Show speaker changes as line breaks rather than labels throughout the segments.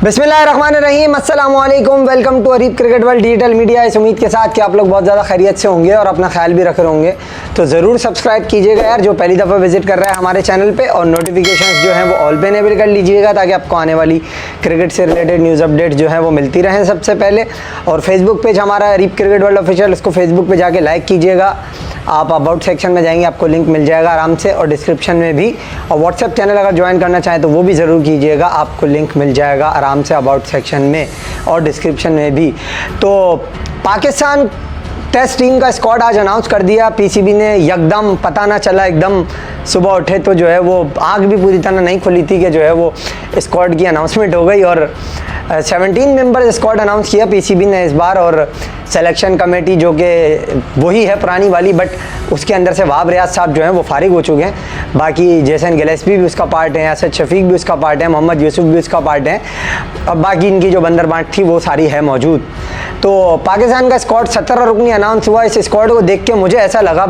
बिस्मिल्लाहिर्रहमानिर्रहीम, अस्सलाम वालेकुम। Welcome to Areeb cricket world digital media. इस उम्मीद के साथ कि आप लोग बहुत ज़्यादा खैरियत से होंगे और अपना ख्याल भी रख रहे होंगे, तो ज़रूर सब्सक्राइब कीजिएगा यार, जो पहली दफ़ा विजिट कर रहा है हमारे चैनल पे, और नोटिफिकेशंस जो हैं वो ऑल पे इनेबल कर लीजिएगा ताकि आपको आने वाली क्रिकेट से रिलेटेड न्यूज़ अपडेट जो है वो मिलती रहें सबसे पहले। और फेसबुक पेज हमारा अरीब क्रिकेट वर्ल्ड ऑफिशियल, इसको फेसबुक पर जाके लाइक कीजिएगा। आप अबाउट सेक्शन में जाएंगे, आपको लिंक मिल जाएगा आराम से, और डिस्क्रिप्शन में भी। और व्हाट्सएप चैनल अगर ज्वाइन करना चाहें तो वो भी ज़रूर कीजिएगा, आपको लिंक मिल जाएगा आराम से अबाउट सेक्शन में और डिस्क्रिप्शन में भी। तो पाकिस्तान टेस्ट टीम का स्क्वाड आज अनाउंस कर दिया पीसीबी ने, यकदम पता ना चला, एकदम सुबह उठे तो जो है वो आँख भी पूरी तरह नहीं खुली थी कि जो है वो स्क्वाड की अनाउंसमेंट हो गई। और 17 मेंबर स्क्वाड अनाउंस किया पीसीबी ने इस बार, और सिलेक्शन कमेटी जो कि वही है पुरानी वाली, बट उसके अंदर से वहाब रियाज साहब जो हैं वो फारिग हो चुके हैं। बाकी जैसन गिलेस्पी भी उसका पार्ट है, असद शफीक भी उसका पार्ट है, मोहम्मद यूसुफ भी उसका पार्ट है, और बाकी इनकी जो बंदरबांट थी वो सारी है मौजूद। तो पाकिस्तान का स्क्वाड 17 रुकनी अनाउंस हुआ। इस स्क्वाड को देख के मुझे ऐसा लगा,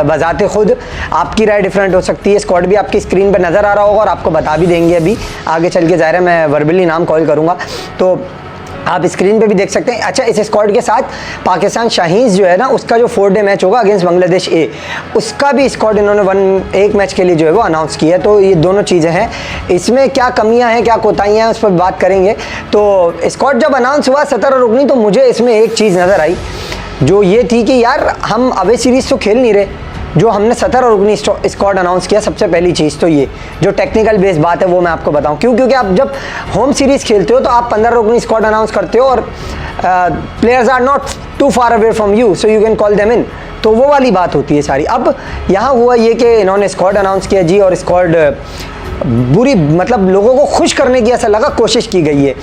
बजाते खुद आपकी राय डिफरेंट हो सकती है, स्क्वाड भी आपकी स्क्रीन पर नज़र आ रहा होगा और आपको बता भी देंगे अभी आगे चल के, ज़ाहिर है मैं वर्बली नाम कॉल करूँगा तो आप स्क्रीन पे भी देख सकते हैं। अच्छा, इस स्क्वाड के साथ पाकिस्तान शाहीन्स जो है ना, उसका जो 4 डे मैच होगा अगेंस्ट बांग्लादेश ए, उसका भी स्क्वाड इन्होंने एक मैच के लिए जो है वो अनाउंस किया है। तो ये दोनों चीज़ें हैं, इसमें क्या कमियां हैं क्या कोताहियां हैं उस पर बात करेंगे। तो स्क्वाड जब अनाउंस हुआ 17 रुकनी, तो मुझे इसमें एक चीज़ नज़र आई, जो ये थी कि यार हम अवे सीरीज़ तो खेल नहीं रहे, जो हमने 17 रुकनी स्क्वाड अनाउंस किया। सबसे पहली चीज़ तो ये जो टेक्निकल बेस बात है वो मैं आपको बताऊं, क्योंकि आप जब होम सीरीज़ खेलते हो तो आप 15 रुकनी स्क्वाड अनाउंस करते हो, और players are not too far away from you, so you can call them in, तो वो वाली बात होती है सारी। अब यहाँ हुआ ये कि इन्होंने स्क्वाड अनाउंस किया जी, और स्क्वाड बुरी, मतलब लोगों को खुश करने की ऐसा लगा कोशिश की गई है।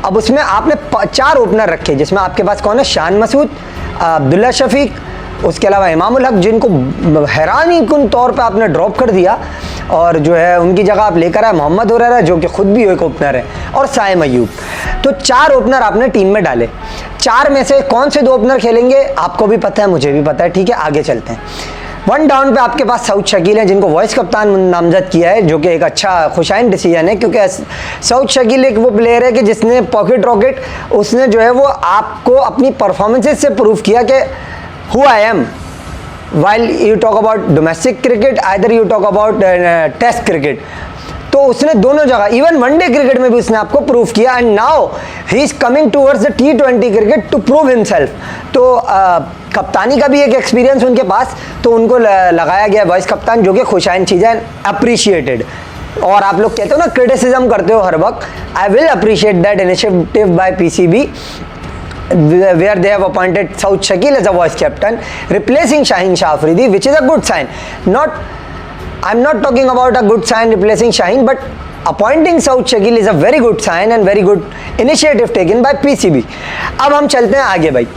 अब उसमें आपने 4 ओपनर रखे, जिसमें आपके पास कौन है, शान मसूद, अब्दुल्ला शफीक, उसके अलावा इमामुल हक, जिनको हैरानीकुन तौर पे आपने ड्रॉप कर दिया, और जो है उनकी जगह आप लेकर आए मोहम्मद हुरैरा, जो कि खुद भी एक ओपनर है, और साइम अयूब। तो 4 ओपनर आपने टीम में डाले। 4 में से कौन से 2 ओपनर खेलेंगे आपको भी पता है, मुझे भी पता है, ठीक है, आगे चलते हैं। 1 डाउन पे आपके पास सऊद शकील है, जिनको वॉइस कप्तान नामजद किया है, जो कि एक अच्छा खुशाइन डिसीजन है, क्योंकि सऊद शकील एक वो प्लेयर है कि जिसने पॉकेट रॉकेट, उसने जो है वो आपको अपनी परफॉर्मेंसेस से प्रूव किया कि who I am while you talk about domestic cricket, either you talk about test cricket, तो उसने दोनों जगह, इवन वनडे क्रिकेट में भी उसने आपको प्रूव किया, and now he is coming towards the T20 cricket to prove himself. तो कप्तानी का भी एक एक्सपीरियंस उनके पास, तो उनको लगाया गया वाइस कप्तान, जो कि खुशाइन चीज़ है, अप्रिशिएटेड। और आप लोग कहते हो ना क्रिटिसिज्म करते हो हर वक्त, I will appreciate that initiative by PCB where they have appointed Saud Shakil as a vice captain, replacing Shaheen Shah Afridi, which is a good sign. I'm not talking about a good sign replacing Shaheen, but appointing Saud Shakil is a very good sign and very good initiative taken by PCB. अब हम चलते हैं आगे भाई।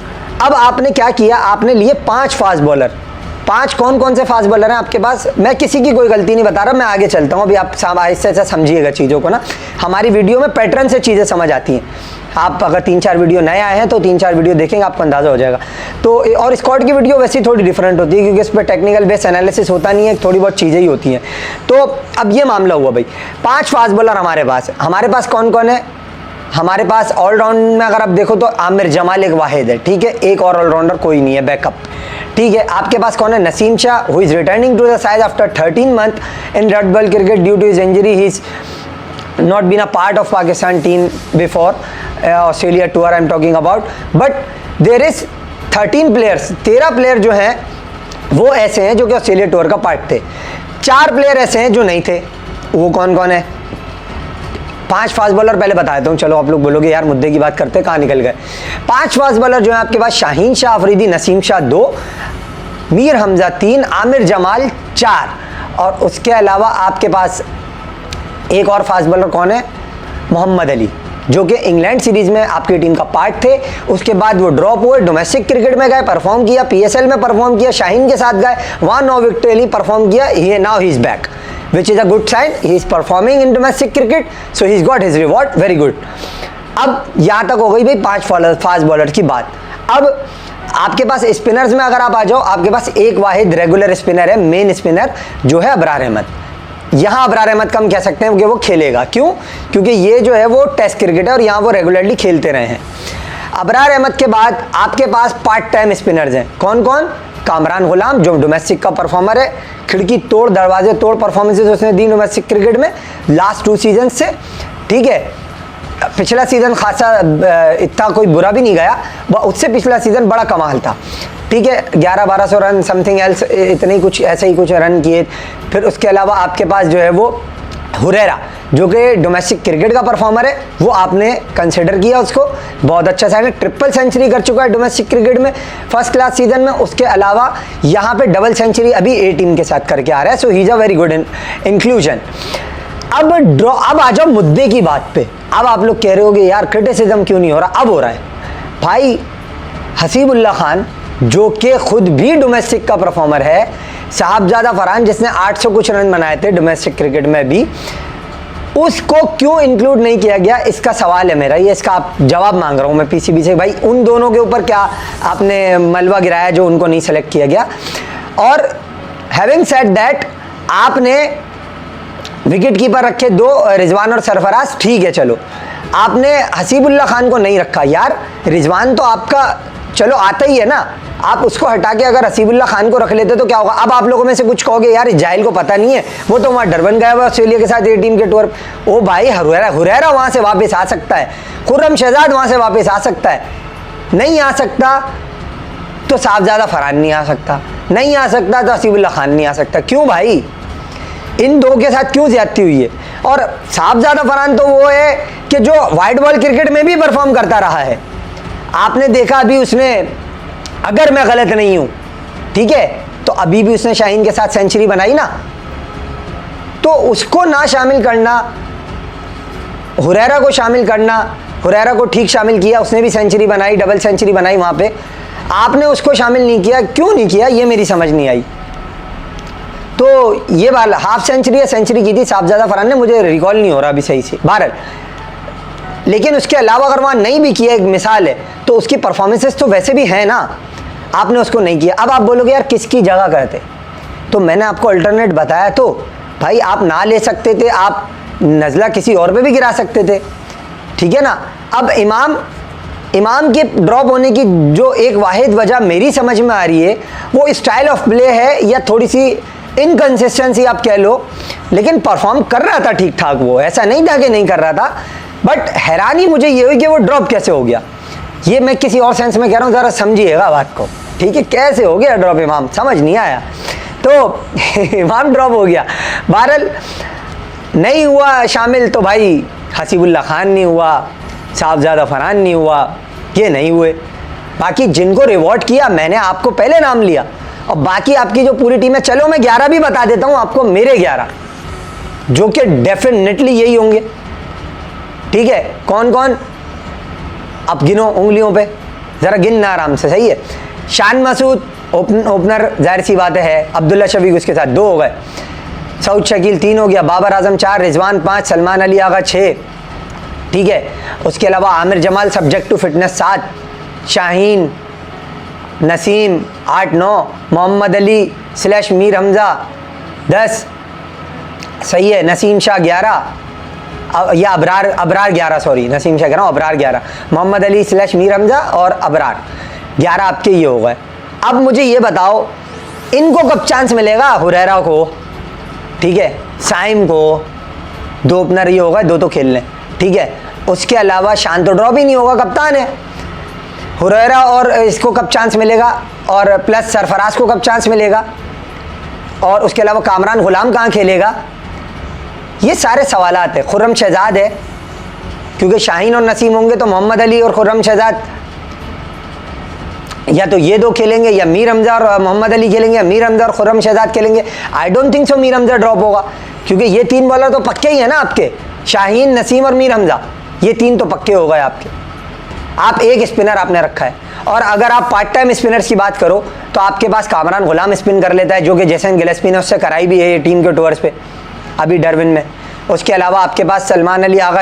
अब आपने क्या किया, आपने लिए 5 फास्ट बॉलर। 5 कौन कौन से फास्ट बॉलर हैं आपके पास, मैं किसी की कोई गलती नहीं बता रहा, मैं आगे चलता हूँ। अभी आप आहिस्ते से समझिएगा चीज़ों को ना, हमारी वीडियो में पैटर्न से चीज़ें समझ आती हैं। आप अगर 3-4 वीडियो नए आए हैं तो 3-4 वीडियो देखेंगे, आपको अंदाज़ा हो जाएगा। तो और स्क्वाड की वीडियो वैसे थोड़ी डिफरेंट होती है, क्योंकि इस पर टेक्निकल बेस एनालिसिस होता नहीं है, थोड़ी बहुत चीज़ें ही होती हैं। तो अब ये मामला हुआ भाई, 5 फास्ट बॉलर हमारे पास कौन कौन है, हमारे पास ऑलराउंड में अगर आप देखो तो आमिर जमाल एक वाहिद है, ठीक है, एक और ऑलराउंडर कोई नहीं है, बैकअप, ठीक है। आपके पास कौन है, Naseem Shah, who is returning to the side after 13 month in red ball cricket due to his injury. He is not been a part of Pakistan team before Australia tour I'm talking about, but there is 13 players, 13 player जो हैं वो ऐसे हैं जो कि Australia tour का part थे। 4 player ऐसे हैं जो नहीं थे, वो कौन कौन है। 5 फास्ट बॉलर पहले बता देता हूँ, चलो आप लोग बोलोगे यार मुद्दे की बात करते कहाँ निकल गए। 5 फास्ट बॉलर जो है आपके पास, शाहीन शाह अफरीदी, नसीम शाह 2, मीर हमजा 3, आमिर जमाल 4, और उसके अलावा आपके पास एक और फास्ट बॉलर कौन है, मोहम्मद अली, जो कि इंग्लैंड सीरीज में आपकी टीम का पार्ट थे। उसके बाद वो ड्रॉप हुए, डोमेस्टिक क्रिकेट में गए, परफॉर्म किया, पीएसएल में परफॉर्म किया, शाहीन के साथ गए, वहाँ 9 विकेट परफॉर्म किया, now he is back, which is a good sign, he is performing in domestic cricket, so he is got his reward, very good. अब यहाँ तक हो गई भाई 5 फास्ट बॉलर की बात। अब आपके पास स्पिनर्स में अगर आप आ जाओ, आपके पास एक वाहिद रेगुलर स्पिनर है, मेन स्पिनर, जो है अबरार अहमद, यहाँ अबरार अहमद का हम कह सकते हैं कि वो खेलेगा। क्यों? क्योंकि ये जो है वो टेस्ट क्रिकेट है और यहाँ वो रेगुलरली खेलते रहे हैं। अबरार अहमद के बाद आपके पास पार्ट टाइम स्पिनर्स हैं। कौन कौन? कामरान गुलाम जो डोमेस्टिक का परफॉर्मर है, खिड़की तोड़ दरवाजे तोड़ परफॉर्मेंसेज उसने दी डोमेस्टिक क्रिकेट में लास्ट 2 सीजन से। ठीक है, पिछला सीज़न खासा इतना कोई बुरा भी नहीं गया, उससे पिछला सीज़न बड़ा कमाल था। ठीक है, 1100-1200 रन समथिंग एल्स, इतने ही कुछ ऐसे ही कुछ रन किए। फिर उसके अलावा आपके पास जो है वो हुरैरा जो कि डोमेस्टिक क्रिकेट का परफॉर्मर है, वो आपने कंसिडर किया उसको, बहुत अच्छा साइड है, ट्रिपल सेंचुरी कर चुका है डोमेस्टिक क्रिकेट में फर्स्ट क्लास सीजन में। उसके अलावा यहाँ पे डबल सेंचुरी अभी ए टीम के साथ करके आ रहा है। So he is a very good inclusion. अब आ जाओ मुद्दे की बात पे। अब आप लोग कह रहे होगे यार क्रिटिसिज्म क्यों नहीं हो रहा? अब हो रहा है भाई। हसीबुल्लाह खान जो कि खुद भी डोमेस्टिक का परफॉर्मर है, साहबजादा फरहान जिसने 800 कुछ रन बनाए थे डोमेस्टिक क्रिकेट में भी, उसको क्यों इंक्लूड नहीं किया गया? इसका सवाल है मेरा, ये इसका आप जवाब मांग रहा हूँ मैं पीसीबी से। भाई उन दोनों के ऊपर क्या आपने मलबा गिराया जो उनको नहीं सेलेक्ट किया गया? और हैविंग सेड दैट, आपने विकेट कीपर रखे 2 रिजवान और सरफराज, ठीक है चलो। आपने हसीबुल्लाह खान को नहीं रखा। यार रिजवान तो आपका चलो आता ही है ना, आप उसको हटा के अगर हसीबुल्लाह खान को रख लेते तो क्या होगा? अब आप लोगों में से कुछ कहोगे यार इस जाहिल को पता नहीं है, वो तो वहाँ डरबन गया हुआ ऑस्ट्रेलिया के साथ ए टीम के टूर। ओ भाई, हुरैरा वहाँ से वापस आ सकता है, खुर्रम शहजाद वहाँ से वापस आ सकता है। नहीं आ सकता तो साहबजादा फरहान नहीं आ सकता, नहीं आ सकता तो हसीबुल्लाह खान नहीं आ सकता। क्यों भाई? इन दो के साथ क्यों ज्यादती हुई है? और साहबजादा फरहान तो वो है कि जो वाइड बॉल क्रिकेट में भी परफॉर्म करता रहा है। आपने देखा अभी उसने, अगर मैं गलत नहीं हूं, ठीक है, तो अभी भी उसने शाहीन के साथ सेंचुरी बनाई ना, तो उसको ना शामिल करना, हुरैरा को शामिल करना, हुरैरा को ठीक शामिल किया, उसने भी सेंचुरी बनाई, डबल सेंचुरी बनाई वहां पे, आपने उसको शामिल नहीं किया। क्यों नहीं किया ये मेरी समझ नहीं आई। तो ये वाला हाफ सेंचुरी या सेंचुरी की थी साहबजादा फरहान ने, मुझे रिकॉल नहीं हो रहा अभी सही से, बहरहाल। लेकिन उसके अलावा अगर वहाँ नहीं भी किया, एक मिसाल है, तो उसकी परफॉर्मेंसेस तो वैसे भी है ना, आपने उसको नहीं किया। अब आप बोलोगे यार किसकी जगह करते, तो मैंने आपको अल्टरनेट बताया। तो भाई आप ना ले सकते थे, आप नज़ला किसी और पे भी गिरा सकते थे, ठीक है ना। अब इमाम के ड्रॉप होने की जो एक वाहिद वजह मेरी समझ में आ रही है, वो स्टाइल ऑफ प्ले है या थोड़ी सी इनकंसिस्टेंसी आप कह लो, लेकिन परफॉर्म कर रहा था ठीक ठाक, वो ऐसा नहीं था कि नहीं कर रहा था। बट हैरानी मुझे ये हुई कि वो ड्रॉप कैसे हो गया। ये मैं किसी और सेंस में कह रहा हूँ, ज़रा समझिएगा बात को, ठीक है। कैसे हो गया ड्रॉप इमाम, समझ नहीं आया। तो इमाम ड्रॉप हो गया, बहरहाल नहीं हुआ शामिल। तो भाई हसीबुल्लाह खान नहीं हुआ, साहबजादा फरहान नहीं हुआ, ये नहीं हुए। बाकी जिनको रिवॉर्ड किया मैंने आपको पहले नाम लिया, और बाकी आपकी जो पूरी टीम है, चलो मैं 11 भी बता देता हूँ आपको, मेरे 11 जो कि डेफिनेटली यही होंगे, ठीक है। कौन कौन? अब गिनो उंगलियों पे, ज़रा गिनना आराम से, सही है। शान मसूद ओपनर, जाहिर सी बात है। अब्दुल्ला शफीक उसके साथ 2 हो गए, सऊद शकील 3 हो गया, बाबर आजम 4, रिजवान 5, सलमान अली आगा 6, ठीक है। उसके अलावा Aamir Jamal subject to fitness 7, Shaheen, Naseem 8-9, Mohammad Ali / Mir Hamza 10, सही है। नसीम शाह 11, या अबरार 11, सॉरी नसीम शाह कह रहा हूँ, अबरार 11, मोहम्मद अली / मीर हमज़ा और अबरार 11 आपके ये हो गए। अब मुझे ये बताओ इनको कब चांस मिलेगा? हुरैरा को, ठीक है, साइम को, 2 ओपनर ये होगा, 2 तो खेल लें, ठीक है। उसके अलावा शान तो ड्रॉप ही नहीं होगा, कप्तान है। हुरैरा और इसको कब चांस मिलेगा? और प्लस सरफराज को कब चांस मिलेगा? और उसके अलावा कामरान गुलाम कहाँ खेलेगा? ये सारे सवालात है। खुर्रम शहजाद है, क्योंकि शाहीन और नसीम होंगे तो मोहम्मद अली और खुर्रम शहजाद, या तो ये 2 खेलेंगे, या मीर हमज़ा और मोहम्मद अली खेलेंगे, या मीर हमज़ा और खुर्रम शहजाद खेलेंगे। I don't think so Mir Hamza drop होगा, क्योंकि ये 3 बॉलर तो पक्के ही है ना आपके, शाहीन, नसीम और मीर हमज़ा, ये 3 तो पक्के हो गए आपके। आप एक स्पिनर आपने रखा है, और अगर आप पार्ट टाइम स्पिनर्स की बात करो तो आपके पास कामरान गुलाम स्पिन कर लेता है, जो कि जैसन गिलेस्पी ने उससे कराई भी है ये टीम के टूर्स पे अभी डरविन में। उसके अलावा आपके पास सलमान अली आगा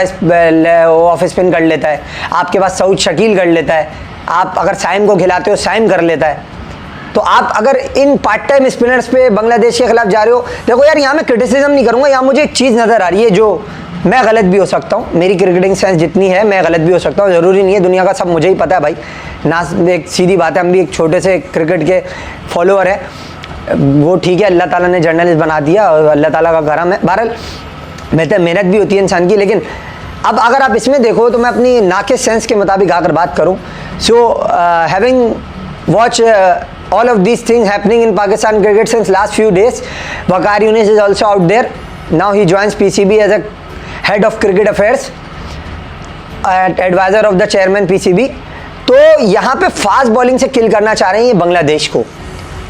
ऑफ स्पिन कर लेता है, आपके पास सऊद शकील कर लेता है, आप अगर साइम को खिलाते हो साइम कर लेता है। तो तो आप अगर इन पार्ट टाइम स्पिनर्स पे बांग्लादेश के खिलाफ जा रहे हो, देखो यार यहाँ मैं क्रिटिसिज्म नहीं करूँगा, यहाँ मुझे एक चीज़ नज़र आ रही है जो मैं गलत भी हो सकता हूँ, मेरी क्रिकेटिंग सेंस जितनी है मैं गलत भी हो सकता हूँ, ज़रूरी नहीं है, दुनिया का सब मुझे ही पता है भाई ना, एक सीधी बात है, हम भी एक छोटे से क्रिकेट के फॉलोअर है, वो ठीक है, अल्लाह ताला ने जर्नलिस्ट बना दिया और अल्लाह ताला का करम है, बहरहाल मेहनत भी होती है इंसान की। लेकिन अब अगर आप इसमें देखो तो मैं अपनी नाकिस सेंस के मुताबिक अगर बात करूँ, so having watch all of these things happening in Pakistan cricket since last few days, Waqar Younis is also out there, now he joins PCB as a head of cricket affairs and advisor of the chairman PCB। तो यहाँ पे fast bowling से किल करना चाह रहे हैं ये बांग्लादेश को।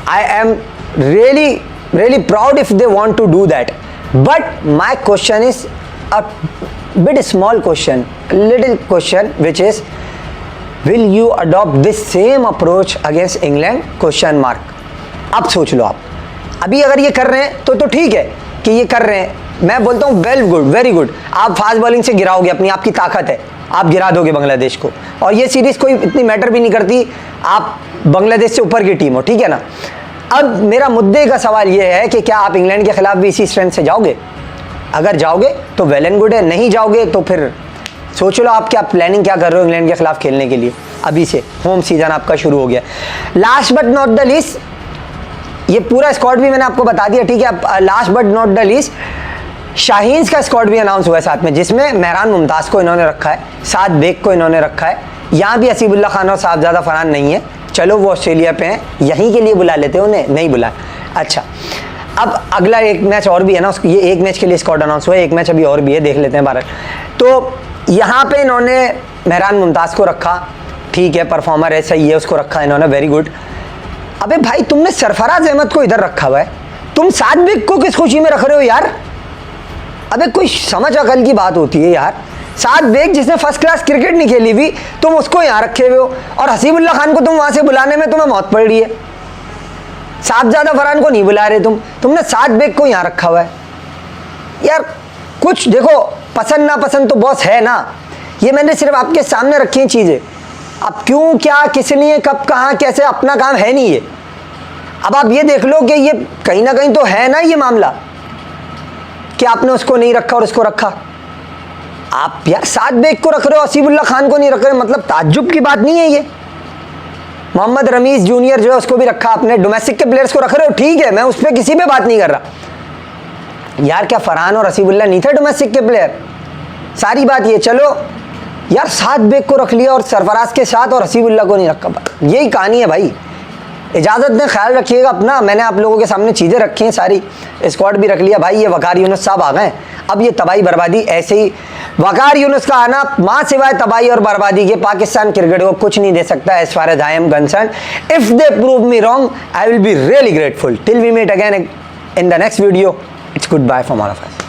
I am really proud if they want to do that, but my question is a bit small question, little question, which is will you adopt this same approach against England? Question mark. अब सोच लो, आप अभी अगर ये कर रहे हैं तो ठीक है कि ये कर रहे हैं, मैं बोलता हूँ वेल गुड, वेरी गुड, आप फास्ट बॉलिंग से गिराओगे, अपनी आपकी ताकत है, आप गिरा दोगे बांग्लादेश को, और ये सीरीज कोई इतनी मैटर भी नहीं करती, आप बांग्लादेश से ऊपर की टीम हो, ठीक है ना। अब मेरा मुद्दे का सवाल ये है कि क्या आप इंग्लैंड के खिलाफ भी इसी स्ट्रेंथ से जाओगे? अगर जाओगे तो वेल एंड गुड है, नहीं जाओगे तो फिर सोच लो आप क्या प्लानिंग क्या कर रहे हो इंग्लैंड के खिलाफ खेलने के लिए। अभी से होम सीजन आपका शुरू हो गया। Last but not the least, ये पूरा स्क्वाड भी मैंने आपको बता दिया, ठीक है। Last but not the least, Shaheen's का स्क्वाड भी अनाउंस हुआ है साथ में, जिसमें मेहरान मुमताज़ को इन्होंने रखा है, साद बेग को इन्होंने रखा है, यहाँ भी हसीबुल्लाह खान और साहबजादा फरहान नहीं है, चलो वो ऑस्ट्रेलिया पे हैं, यहीं के लिए बुला लेते हैं उन्हें, नहीं बुलाया। अच्छा, अब अगला एक मैच और भी है ना, ये एक मैच के लिए स्क्वाड अनाउंस हुआ है, एक मैच अभी और भी है, देख लेते हैं भारत। तो यहाँ पे इन्होंने मेहरान मुमताज़ को रखा, ठीक है, परफॉर्मर है, सही है, उसको रखा इन्होंने, वेरी गुड। अबे भाई तुमने सरफराज अहमद को इधर रखा हुआ है, तुम साद बेग को किस खुशी में रख रहे हो यार? अबे कोई समझ अकल की बात होती है यार। साद बेग जिसने फर्स्ट क्लास क्रिकेट नहीं खेली हुई, तुम उसको यहाँ रखे हुए हो, और हसीबुल्लाह खान को तुम वहाँ से बुलाने में तुम्हें मौत पड़ रही है, साहबजादा फरहान को नहीं बुला रहे तुमने साद बेग को यहाँ रखा हुआ है यार। कुछ देखो, पसंद ना पसंद तो बॉस है ना, ये मैंने सिर्फ आपके सामने रखी हैं चीज़ें। अब क्यों, क्या, किस लिए, कब, कहाँ, कैसे, अपना काम है नहीं ये। अब आप ये देख लो कि ये कहीं ना कहीं तो है ना ये मामला कि आपने उसको नहीं रखा और उसको रखा। आप यार साद बेग को रख रहे हो, हसीबुल्लाह खान को नहीं रख रहे, मतलब ताज्जुब की बात नहीं है ये। मोहम्मद रमीज़ जूनियर जो है उसको भी रखा आपने, डोमेस्टिक के प्लेयर्स को रख रहे हो, ठीक है, मैं उस पर किसी पे बात नहीं कर रहा यार। क्या फरहान और हसीबुल्लाह नहीं थे डोमेस्टिक के प्लेयर? सारी बात ये, चलो यार साद बेग को रख लिया और सरफराज के साथ, और हसीबुल्लाह को नहीं रखा, यही कहानी है भाई। इजाज़त दें, ख्याल रखिएगा अपना, मैंने आप लोगों के सामने चीज़ें रखी हैं सारी, स्क्वाड भी रख लिया भाई। ये वकार यूनुस साहब आ गए, अब ये तबाही बर्बादी ऐसे ही, वकार यूनुस का आना माँ सिवाय तबाही और बर्बादी के पाकिस्तान क्रिकेट को कुछ नहीं दे सकता, as far as I am concern. If they prove me wrong, I will be really grateful. Till we meet again in the next video, it's good bye from all of us.